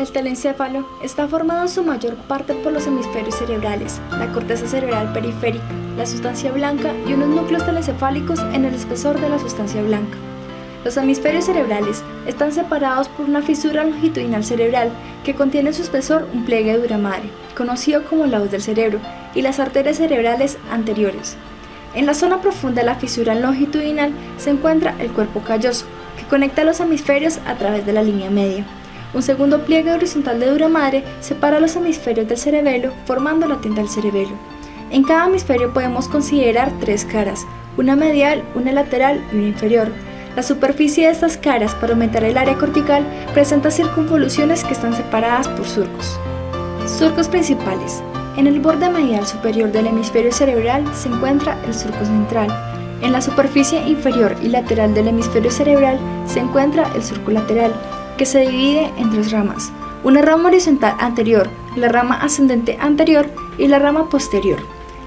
El telencéfalo está formado en su mayor parte por los hemisferios cerebrales, la corteza cerebral periférica, la sustancia blanca y unos núcleos telencefálicos en el espesor de la sustancia blanca. Los hemisferios cerebrales están separados por una fisura longitudinal cerebral que contiene en su espesor un pliegue dura madre, conocido como la hoz del cerebro, y las arterias cerebrales anteriores. En la zona profunda de la fisura longitudinal se encuentra el cuerpo calloso, que conecta los hemisferios a través de la línea media. Un segundo pliegue horizontal de dura madre separa los hemisferios del cerebelo, formando la tinta del cerebelo. En cada hemisferio podemos considerar tres caras, una medial, una lateral y una inferior. La superficie de estas caras, para aumentar el área cortical, presenta circunvoluciones que están separadas por surcos. Surcos principales. En el borde medial superior del hemisferio cerebral se encuentra el surco central. En la superficie inferior y lateral del hemisferio cerebral se encuentra el surco lateral, que se divide en tres ramas, una rama horizontal anterior, la rama ascendente anterior y la rama posterior.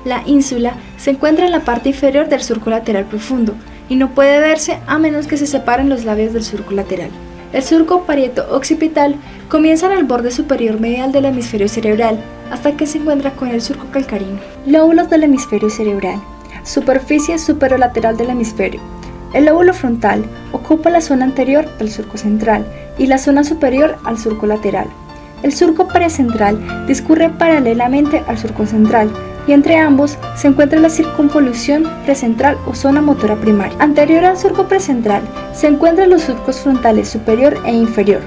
La ínsula se encuentra en la parte inferior del surco lateral profundo y no puede verse a menos que se separen los labios del surco lateral. El surco parieto-occipital comienza en el borde superior medial del hemisferio cerebral hasta que se encuentra con el surco calcarino. Lóbulos del hemisferio cerebral. Superficie superolateral del hemisferio. El lóbulo frontal ocupa la zona anterior del surco central y la zona superior al surco lateral. El surco periacentral discurre paralelamente al surco central y entre ambos se encuentra la circunvolución precentral o zona motora primaria. Anterior al surco precentral se encuentran los surcos frontales superior e inferior.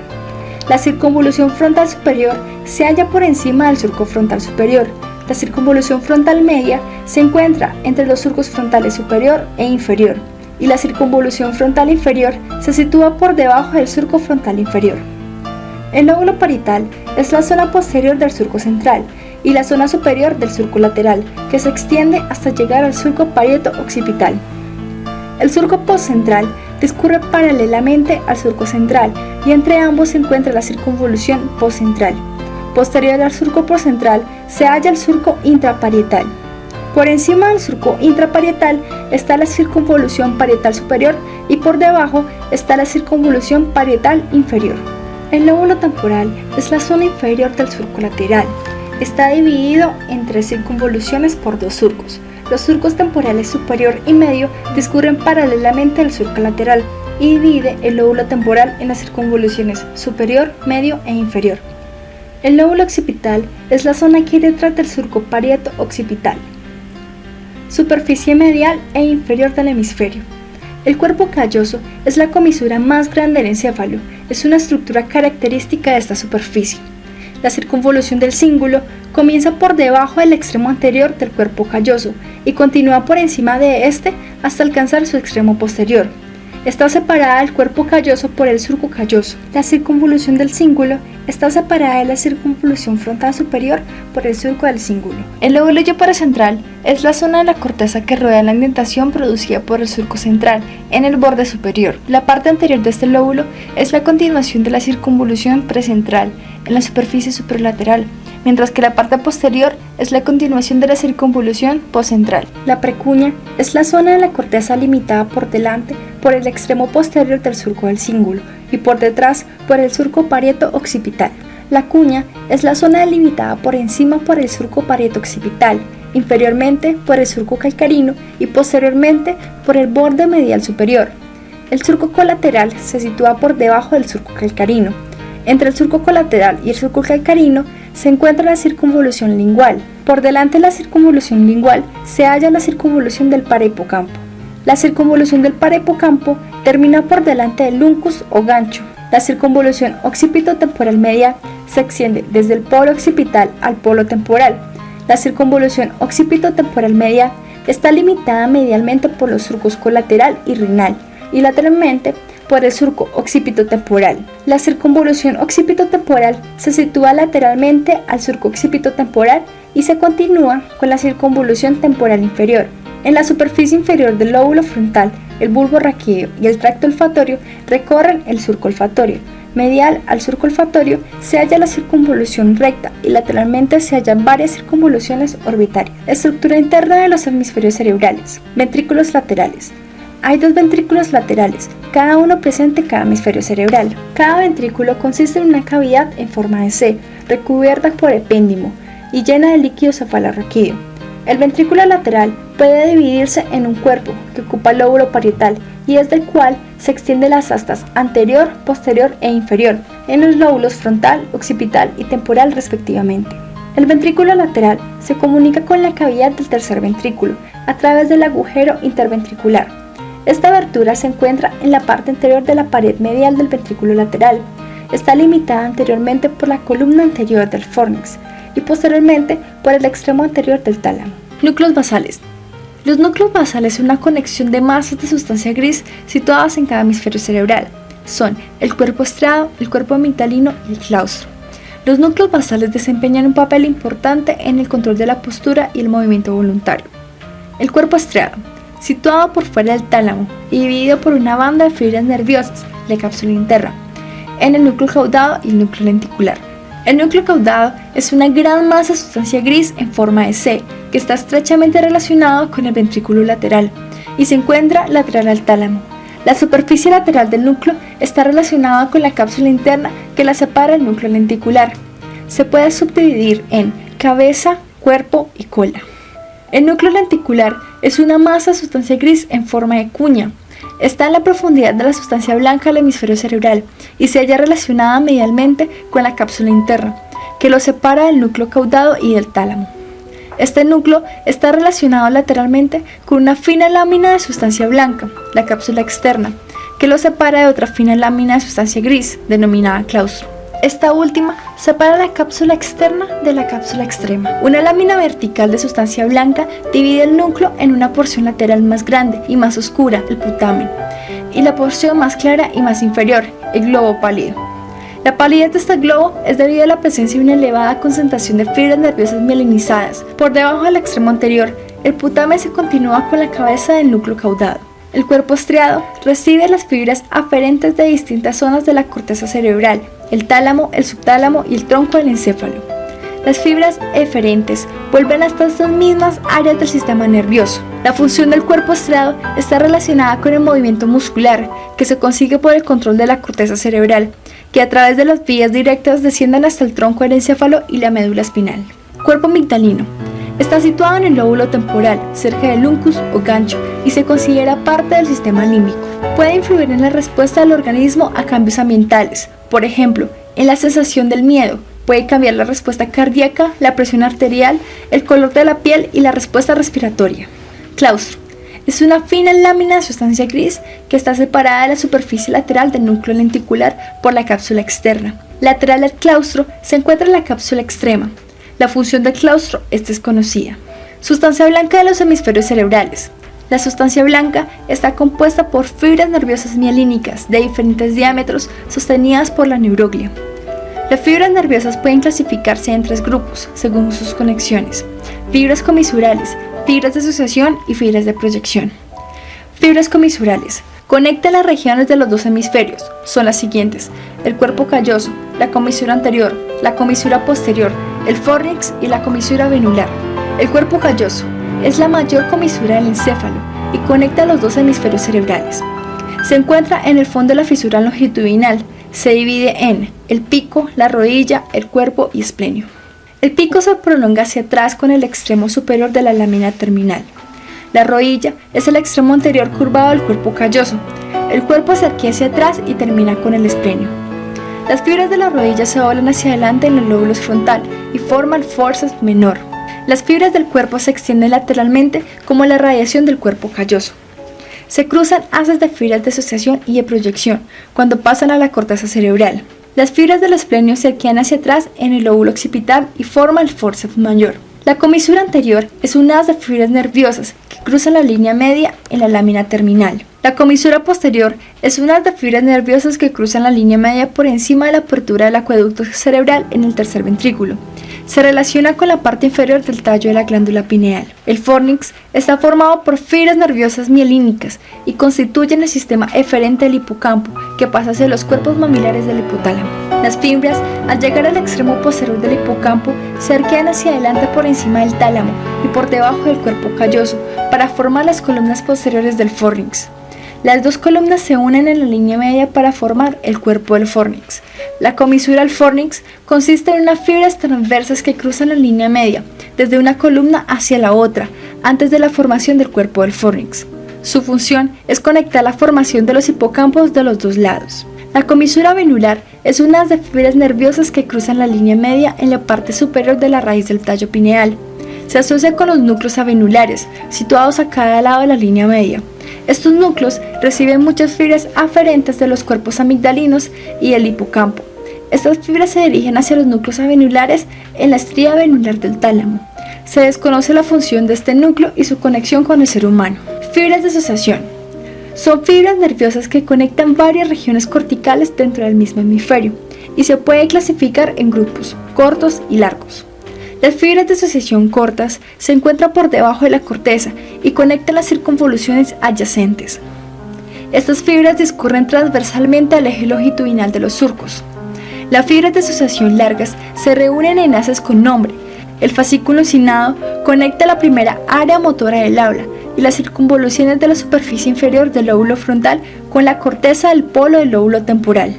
La circunvolución frontal superior se halla por encima del surco frontal superior. La circunvolución frontal media se encuentra entre los surcos frontales superior e inferior, y la circunvolución frontal inferior se sitúa por debajo del surco frontal inferior. El lóbulo parietal es la zona posterior del surco central y la zona superior del surco lateral, que se extiende hasta llegar al surco parieto-occipital. El surco postcentral discurre paralelamente al surco central y entre ambos se encuentra la circunvolución postcentral. Posterior al surco postcentral se halla el surco intraparietal. Por encima del surco intraparietal está la circunvolución parietal superior y por debajo está la circunvolución parietal inferior. El lóbulo temporal es la zona inferior del surco lateral. Está dividido en tres circunvoluciones por dos surcos. Los surcos temporales superior y medio discurren paralelamente al surco lateral y divide el lóbulo temporal en las circunvoluciones superior, medio e inferior. El lóbulo occipital es la zona que hay detrás del surco parieto-occipital. Superficie medial e inferior del hemisferio. El cuerpo calloso es la comisura más grande del encéfalo, es una estructura característica de esta superficie. La circunvolución del cíngulo comienza por debajo del extremo anterior del cuerpo calloso y continúa por encima de este hasta alcanzar su extremo posterior. Está separada del cuerpo calloso por el surco calloso. La circunvolución del cíngulo está separada de la circunvolución frontal superior por el surco del cíngulo. El lóbulo paracentral es la zona de la corteza que rodea la indentación producida por el surco central en el borde superior. La parte anterior de este lóbulo es la continuación de la circunvolución precentral en la superficie superlateral, mientras que la parte posterior es la continuación de la circunvolución postcentral. La precuña es la zona de la corteza limitada por delante por el extremo posterior del surco del cíngulo y por detrás por el surco parieto-occipital. La cuña es la zona delimitada por encima por el surco parieto-occipital, inferiormente por el surco calcarino y posteriormente por el borde medial superior. El surco colateral se sitúa por debajo del surco calcarino. Entre el surco colateral y el surco calcarino se encuentra la circunvolución lingual. Por delante de la circunvolución lingual se halla la circunvolución del parahipocampo. La circunvolución del parahipocampo termina por delante del uncus o gancho. La circunvolución occipito-temporal medial se extiende desde el polo occipital al polo temporal. La circunvolución occipito-temporal medial está limitada medialmente por los surcos colateral y rinal y lateralmente por el surco occipito-temporal. La circunvolución occipito-temporal se sitúa lateralmente al surco occipito-temporal y se continúa con la circunvolución temporal inferior. En la superficie inferior del lóbulo frontal, el bulbo raquídeo y el tracto olfatorio recorren el surco olfatorio. Medial al surco olfatorio se halla la circunvolución recta y lateralmente se hallan varias circunvoluciones orbitarias. Estructura interna de los hemisferios cerebrales. Ventrículos laterales. Hay dos ventrículos laterales, cada uno presente en cada hemisferio cerebral. Cada ventrículo consiste en una cavidad en forma de C, recubierta por epéndimo y llena de líquido cefalorraquídeo. El ventrículo lateral puede dividirse en un cuerpo que ocupa el lóbulo parietal y desde el cual se extienden las astas anterior, posterior e inferior en los lóbulos frontal, occipital y temporal respectivamente. El ventrículo lateral se comunica con la cavidad del tercer ventrículo a través del agujero interventricular. Esta abertura se encuentra en la parte anterior de la pared medial del ventrículo lateral. Está limitada anteriormente por la columna anterior del fornix y posteriormente por el extremo anterior del tálamo. Núcleos basales. Los núcleos basales son una conexión de masas de sustancia gris situadas en cada hemisferio cerebral. Son el cuerpo estriado, el cuerpo amigdalino y el claustro. Los núcleos basales desempeñan un papel importante en el control de la postura y el movimiento voluntario. El cuerpo estriado, situado por fuera del tálamo y dividido por una banda de fibras nerviosas, la cápsula interna, en el núcleo caudado y el núcleo lenticular. El núcleo caudado es una gran masa de sustancia gris en forma de C, que está estrechamente relacionado con el ventrículo lateral y se encuentra lateral al tálamo. La superficie lateral del núcleo está relacionada con la cápsula interna que la separa del núcleo lenticular. Se puede subdividir en cabeza, cuerpo y cola. El núcleo lenticular es una masa de sustancia gris en forma de cuña. Está en la profundidad de la sustancia blanca del hemisferio cerebral y se halla relacionada medialmente con la cápsula interna, que lo separa del núcleo caudado y del tálamo. Este núcleo está relacionado lateralmente con una fina lámina de sustancia blanca, la cápsula externa, que lo separa de otra fina lámina de sustancia gris, denominada claustro. Esta última separa la cápsula externa de la cápsula extrema. Una lámina vertical de sustancia blanca divide el núcleo en una porción lateral más grande y más oscura, el putamen, y la porción más clara y más inferior, el globo pálido. La palidez de este globo es debido a la presencia de una elevada concentración de fibras nerviosas mielinizadas. Por debajo del extremo anterior, el putamen se continúa con la cabeza del núcleo caudado. El cuerpo estriado recibe las fibras aferentes de distintas zonas de la corteza cerebral, el tálamo, el subtálamo y el tronco del encéfalo. Las fibras eferentes vuelven hasta estas mismas áreas del sistema nervioso. La función del cuerpo estriado está relacionada con el movimiento muscular, que se consigue por el control de la corteza cerebral, que a través de las vías directas descienden hasta el tronco del encéfalo y la médula espinal. Cuerpo amigdalino. Está situado en el lóbulo temporal, cerca del uncus o gancho, y se considera parte del sistema límbico. Puede influir en la respuesta del organismo a cambios ambientales, por ejemplo, en la sensación del miedo. Puede cambiar la respuesta cardíaca, la presión arterial, el color de la piel y la respuesta respiratoria. Claustro. Es una fina lámina de sustancia gris que está separada de la superficie lateral del núcleo lenticular por la cápsula externa. Lateral al claustro se encuentra la cápsula extrema. La función del claustro es desconocida. Sustancia blanca de los hemisferios cerebrales. La sustancia blanca está compuesta por fibras nerviosas mielínicas de diferentes diámetros sostenidas por la neuroglia. Las fibras nerviosas pueden clasificarse en tres grupos según sus conexiones: fibras comisurales, fibras de asociación y fibras de proyección. Fibras comisurales conectan las regiones de los dos hemisferios. Son las siguientes: el cuerpo calloso, la comisura anterior, la comisura posterior, el fornix y la comisura venular. El cuerpo calloso es la mayor comisura del encéfalo y conecta los dos hemisferios cerebrales. Se encuentra en el fondo de la fisura longitudinal. Se divide en el pico, la rodilla, el cuerpo y esplenio. El pico se prolonga hacia atrás con el extremo superior de la lámina terminal. La rodilla es el extremo anterior curvado del cuerpo calloso. El cuerpo se arquea hacia atrás y termina con el esplenio. Las fibras de la rodilla se doblan hacia adelante en los lóbulos frontal y forman el forceps menor. Las fibras del cuerpo se extienden lateralmente como la radiación del cuerpo calloso. Se cruzan haces de fibras de asociación y de proyección cuando pasan a la corteza cerebral. Las fibras del esplenio se arquean hacia atrás en el lóbulo occipital y forman el forceps mayor. La comisura anterior es un haz de fibras nerviosas que cruzan la línea media en la lámina terminal. La comisura posterior es un haz de fibras nerviosas que cruzan la línea media por encima de la apertura del acueducto cerebral en el tercer ventrículo. Se relaciona con la parte inferior del tallo de la glándula pineal. El fornix está formado por fibras nerviosas mielínicas y constituyen el sistema eferente del hipocampo que pasa hacia los cuerpos mamilares del hipotálamo. Las fibras, al llegar al extremo posterior del hipocampo, se arquean hacia adelante por encima del tálamo y por debajo del cuerpo calloso para formar las columnas posteriores del fornix. Las dos columnas se unen en la línea media para formar el cuerpo del fórnix. La comisura del fórnix consiste en unas fibras transversas que cruzan la línea media, desde una columna hacia la otra, antes de la formación del cuerpo del fórnix. Su función es conectar la formación de los hipocampos de los dos lados. La comisura venular es una de las fibras nerviosas que cruzan la línea media en la parte superior de la raíz del tallo pineal. Se asocia con los núcleos avenulares, situados a cada lado de la línea media. Estos núcleos reciben muchas fibras aferentes de los cuerpos amigdalinos y el hipocampo. Estas fibras se dirigen hacia los núcleos avenulares en la estría venular del tálamo. Se desconoce la función de este núcleo y su conexión con el ser humano. Fibras de asociación. Son fibras nerviosas que conectan varias regiones corticales dentro del mismo hemisferio y se puede clasificar en grupos cortos y largos. Las fibras de asociación cortas se encuentran por debajo de la corteza y conectan las circunvoluciones adyacentes. Estas fibras discurren transversalmente al eje longitudinal de los surcos. Las fibras de asociación largas se reúnen en haces con nombre. El fascículo cinnado conecta la primera área motora del habla y las circunvoluciones de la superficie inferior del lóbulo frontal con la corteza del polo del lóbulo temporal.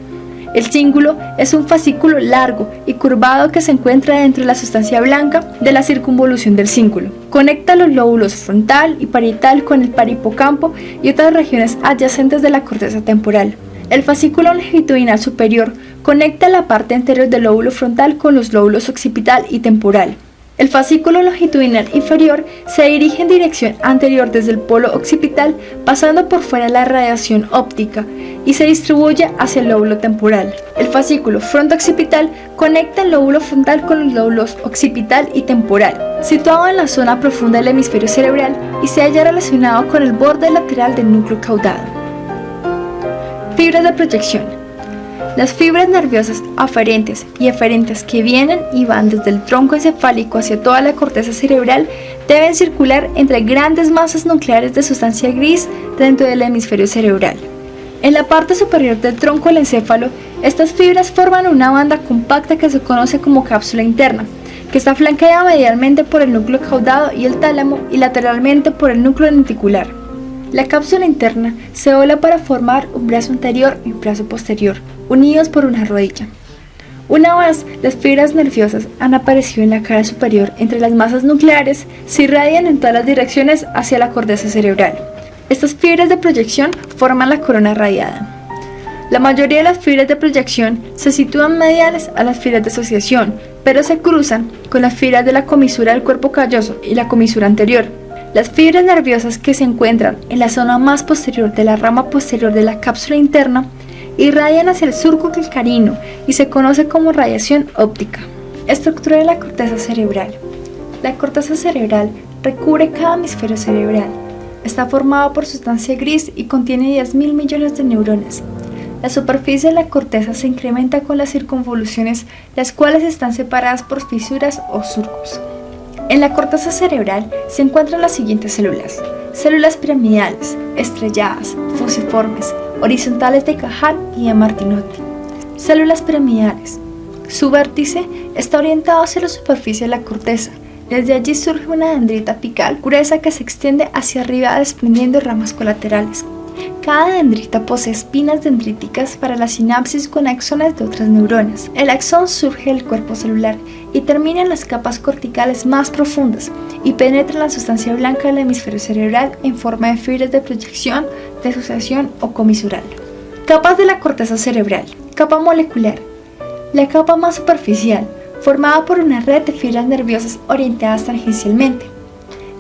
El cíngulo es un fascículo largo y curvado que se encuentra dentro de la sustancia blanca de la circunvolución del cíngulo. Conecta los lóbulos frontal y parietal con el parahipocampo y otras regiones adyacentes de la corteza temporal. El fascículo longitudinal superior conecta la parte anterior del lóbulo frontal con los lóbulos occipital y temporal. El fascículo longitudinal inferior se dirige en dirección anterior desde el polo occipital, pasando por fuera de la radiación óptica y se distribuye hacia el lóbulo temporal. El fascículo fronto-occipital conecta el lóbulo frontal con los lóbulos occipital y temporal, situado en la zona profunda del hemisferio cerebral y se halla relacionado con el borde lateral del núcleo caudado. Fibras de proyección. Las fibras nerviosas aferentes y eferentes que vienen y van desde el tronco encefálico hacia toda la corteza cerebral deben circular entre grandes masas nucleares de sustancia gris dentro del hemisferio cerebral. En la parte superior del tronco del encéfalo, estas fibras forman una banda compacta que se conoce como cápsula interna, que está flanqueada medialmente por el núcleo caudado y el tálamo y lateralmente por el núcleo lenticular. La cápsula interna se dobla para formar un brazo anterior y un brazo posterior, unidos por una rodilla. Una vez las fibras nerviosas han aparecido en la cara superior entre las masas nucleares, se irradian en todas las direcciones hacia la corteza cerebral. Estas fibras de proyección forman la corona radiada. La mayoría de las fibras de proyección se sitúan mediales a las fibras de asociación, pero se cruzan con las fibras de la comisura del cuerpo calloso y la comisura anterior. Las fibras nerviosas que se encuentran en la zona más posterior de la rama posterior de la cápsula interna irradian hacia el surco calcarino y se conoce como radiación óptica. Estructura de la corteza cerebral. La corteza cerebral recubre cada hemisferio cerebral. Está formada por sustancia gris y contiene 10.000 millones de neuronas. La superficie de la corteza se incrementa con las circunvoluciones, las cuales están separadas por fisuras o surcos. En la corteza cerebral se encuentran las siguientes células: células piramidales, estrelladas, fusiformes, horizontales de Cajal y de Martinotti. Células piramidales. Su vértice está orientado hacia la superficie de la corteza. Desde allí surge una dendrita apical gruesa que se extiende hacia arriba desprendiendo ramas colaterales. Cada dendrita posee espinas dendríticas para la sinapsis con axones de otras neuronas. El axón surge del cuerpo celular y termina en las capas corticales más profundas y penetra en la sustancia blanca del hemisferio cerebral en forma de fibras de proyección, de asociación o comisural. Capas de la corteza cerebral. Capa molecular. La capa más superficial, formada por una red de fibras nerviosas orientadas tangencialmente.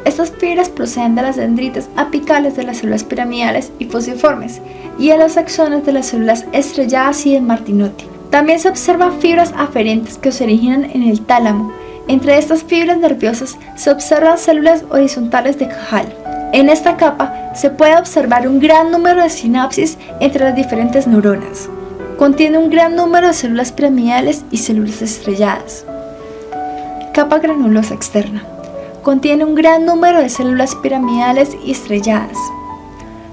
Estas fibras proceden de las dendritas apicales de las células piramidales y fusiformes y de los axones de las células estrelladas y de Martinotti. También se observan fibras aferentes que se originan en el tálamo. Entre estas fibras nerviosas se observan células horizontales de Cajal. En esta capa se puede observar un gran número de sinapsis entre las diferentes neuronas. Contiene un gran número de células piramidales y células estrelladas. Capa granulosa externa. Contiene un gran número de células piramidales y estrelladas.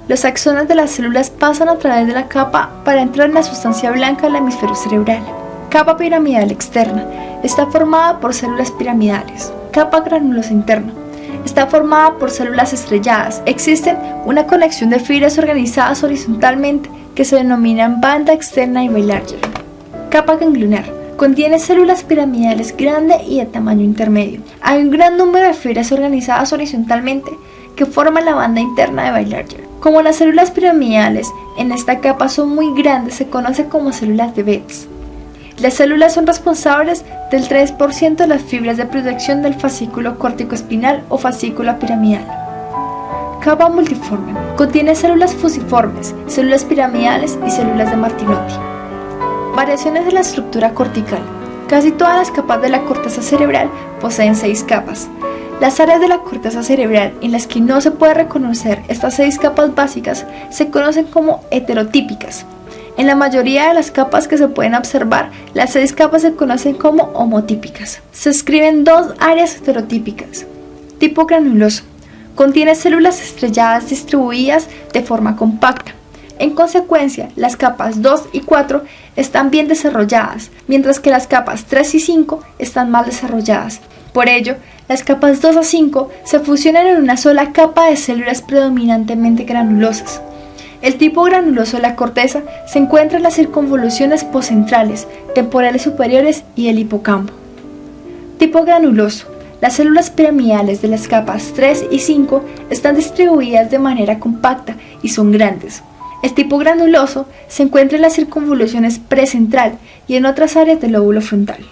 Los axones de las células pasan a través de la capa para entrar en la sustancia blanca del hemisferio cerebral. Capa piramidal externa. Está formada por células piramidales. Capa granulosa interna. Está formada por células estrelladas. Existen una conexión de fibras organizadas horizontalmente que se denominan banda externa y bilayer. Capa ganglionar. Contiene células piramidales grandes y de tamaño intermedio. Hay un gran número de fibras organizadas horizontalmente que forman la banda interna de bilayer. Como las células piramidales en esta capa son muy grandes, se conocen como células de Betz. Las células son responsables del 3% de las fibras de protección del fascículo corticoespinal o fascículo piramidal. Capa multiforme. Contiene células fusiformes, células piramidales y células de Martinotti. Variaciones de la estructura cortical. Casi todas las capas de la corteza cerebral poseen 6 capas. Las áreas de la corteza cerebral en las que no se puede reconocer estas 6 capas básicas se conocen como heterotípicas. En la mayoría de las capas que se pueden observar, las 6 capas se conocen como homotípicas. Se escriben 2 áreas heterotípicas. Tipo granuloso. Contiene células estrelladas distribuidas de forma compacta. En consecuencia, las capas 2 y 4 están bien desarrolladas, mientras que las capas 3 y 5 están mal desarrolladas. Por ello, las capas 2 a 5 se fusionan en una sola capa de células predominantemente granulosas. El tipo granuloso de la corteza se encuentra en las circunvoluciones poscentrales, temporales superiores y el hipocampo. Tipo granuloso. Las células piramidales de las capas 3 y 5 están distribuidas de manera compacta y son grandes. El tipo granuloso se encuentra en las circunvoluciones precentral y en otras áreas del lóbulo frontal.